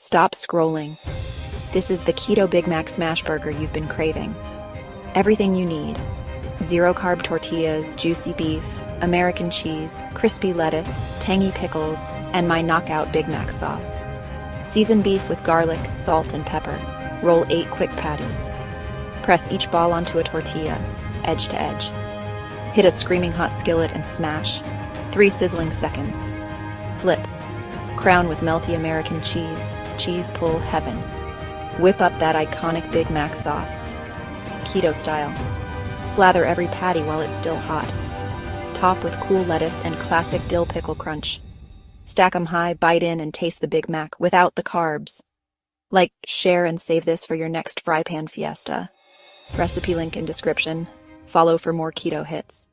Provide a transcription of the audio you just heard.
Stop scrolling. This is the Keto Big Mac Smash Burger you've been craving. Everything you need. Zero-carb tortillas, juicy beef, American cheese, crispy lettuce, tangy pickles, and my knockout Big Mac sauce. Season beef with garlic, salt, and pepper. Roll 8 quick patties. Press each ball onto a tortilla, edge to edge. Hit a screaming hot skillet and smash. 3 sizzling seconds. Flip. Crown with melty American cheese. Cheese pull heaven. Whip up that iconic Big Mac sauce. Keto style. Slather every patty while it's still hot. Top with cool lettuce and classic dill pickle crunch. Stack 'em high, bite in, and taste the Big Mac without the carbs. Like, share, and save this for your next fry pan fiesta. Recipe link in description. Follow for more keto hits.